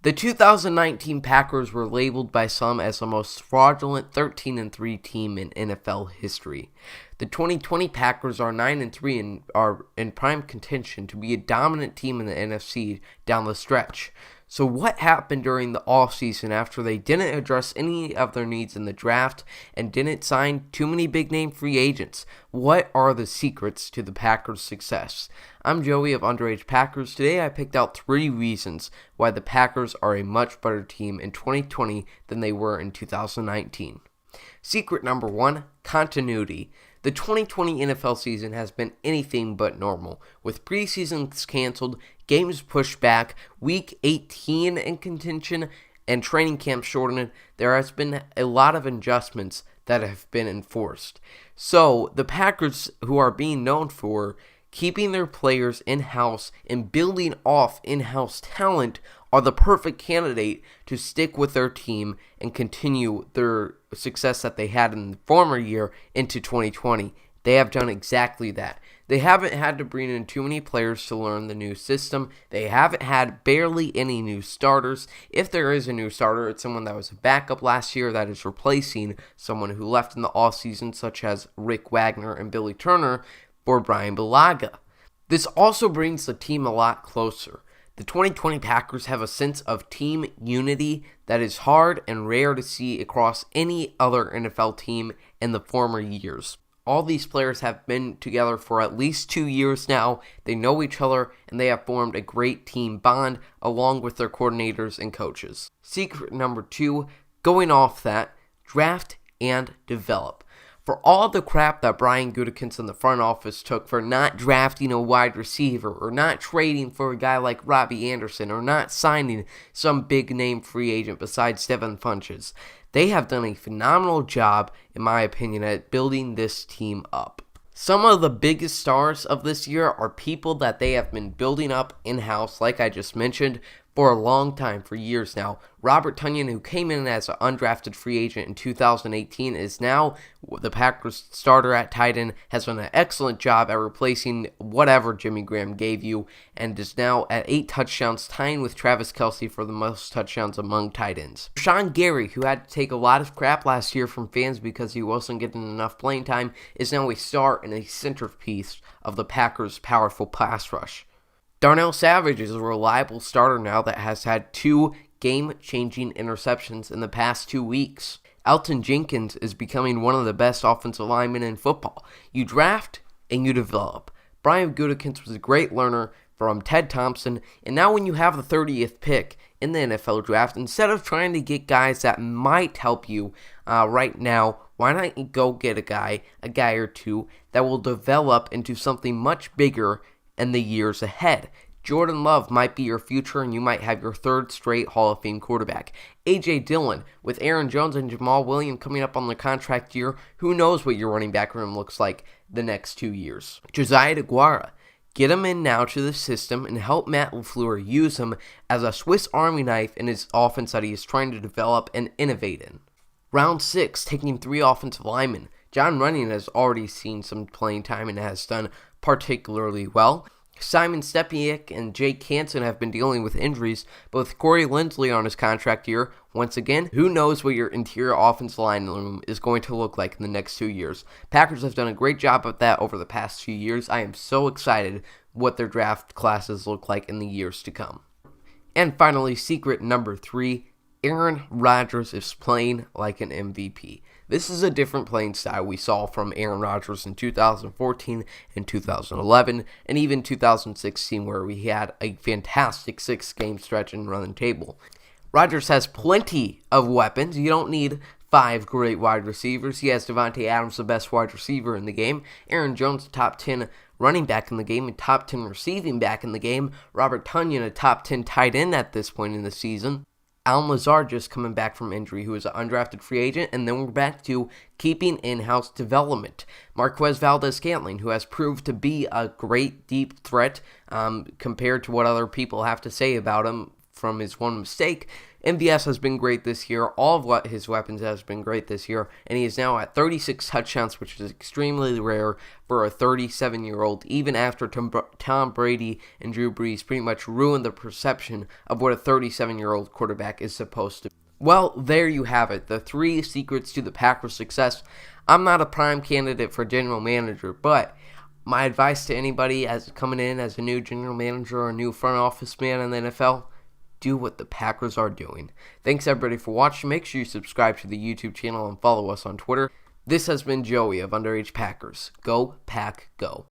The 2019 Packers were labeled by some as the most fraudulent 13-3 team in NFL history. The 2020 Packers are 9-3 and are in prime contention to be a dominant team in the NFC down the stretch. So what happened during the offseason after they didn't address any of their needs in the draft and didn't sign too many big-name free agents? What are the secrets to the Packers' success? I'm Joey of Underage Packers. Today I picked out 3 reasons why the Packers are a much better team in 2020 than they were in 2019. Secret number 1, continuity. The 2020 NFL season has been anything but normal, with preseasons canceled, games pushed back, Week 18 in contention, and training camp shortened. There has been a lot of adjustments that have been enforced. So, the Packers, who are being known for keeping their players in-house and building off in-house talent, are the perfect candidate to stick with their team and continue their success that they had in the former year into 2020. They have done exactly that. They haven't had to bring in too many players to learn the new system. They haven't had barely any new starters. If there is a new starter, it's someone that was a backup last year that is replacing someone who left in the offseason, such as Rick Wagner and Billy Turner, for Brian Bulaga. This also brings the team a lot closer. The 2020 Packers have a sense of team unity that is hard and rare to see across any other NFL team in the former years. All these players have been together for at least 2 years now. They know each other, and they have formed a great team bond along with their coordinators and coaches. Secret number 2, going off that, draft and develop. For all the crap that Brian Gutekunst and the front office took for not drafting a wide receiver or not trading for a guy like Robbie Anderson or not signing some big-name free agent besides Devin Funchess, they have done a phenomenal job, in my opinion, at building this team up. Some of the biggest stars of this year are people that they have been building up in-house, like I just mentioned, for a long time, for years now. Robert Tonyan, who came in as an undrafted free agent in 2018, is now the Packers starter at tight end, has done an excellent job at replacing whatever Jimmy Graham gave you, and is now at 8 touchdowns, tying with Travis Kelce for the most touchdowns among tight ends. Sean Gary, who had to take a lot of crap last year from fans because he wasn't getting enough playing time, is now a star and a centerpiece of the Packers' powerful pass rush. Darnell Savage is a reliable starter now that has had 2 game-changing interceptions in the past 2 weeks. Elgton Jenkins is becoming one of the best offensive linemen in football. You draft and you develop. Brian Gutekunst was a great learner from Ted Thompson, and now when you have the 30th pick in the NFL draft, instead of trying to get guys that might help you right now, why not go get a guy or two that will develop into something much bigger in the years ahead? Jordan Love might be your future, and you might have your 3rd straight Hall of Fame quarterback. A.J. Dillon, with Aaron Jones and Jamal Williams coming up on the contract year, who knows what your running back room looks like the next 2 years. Josiah DeGuara, get him in now to the system and help Matt LaFleur use him as a Swiss Army knife in his offense that he is trying to develop and innovate in. Round 6, taking 3 offensive linemen. John Runyon has already seen some playing time and has done particularly well. Simon Stepniak and Jake Hansen have been dealing with injuries, but with Corey Linsley on his contract year, once again, who knows what your interior offensive line room is going to look like in the next 2 years. Packers have done a great job of that over the past few years. I am so excited what their draft classes look like in the years to come. And finally, secret number 3, Aaron Rodgers is playing like an MVP. This is a different playing style we saw from Aaron Rodgers in 2014 and 2011, and even 2016, where we had a fantastic 6-game stretch and run the table. Rodgers has plenty of weapons. You don't need 5 great wide receivers. He has Devontae Adams, the best wide receiver in the game. Aaron Jones, the top 10 running back in the game and top 10 receiving back in the game. Robert Tonyan, a top 10 tight end at this point in the season. Allen Lazard just coming back from injury, who is an undrafted free agent, and then we're back to keeping in-house development. Marquez Valdes-Scantling, who has proved to be a great deep threat compared to what other people have to say about him from his one mistake. MVS has been great this year. All of his weapons has been great this year, and he is now at 36 touchdowns, which is extremely rare for a 37-year-old, even after Tom Brady and Drew Brees pretty much ruined the perception of what a 37-year-old quarterback is supposed to be. Well, there you have it, the 3 secrets to the Packers' success. I'm not a prime candidate for general manager, but my advice to anybody as coming in as a new general manager or a new front office man in the NFL, do what the Packers are doing. Thanks everybody for watching. Make sure you subscribe to the YouTube channel and follow us on Twitter. This has been Joey of Underage Packers. Go Pack Go.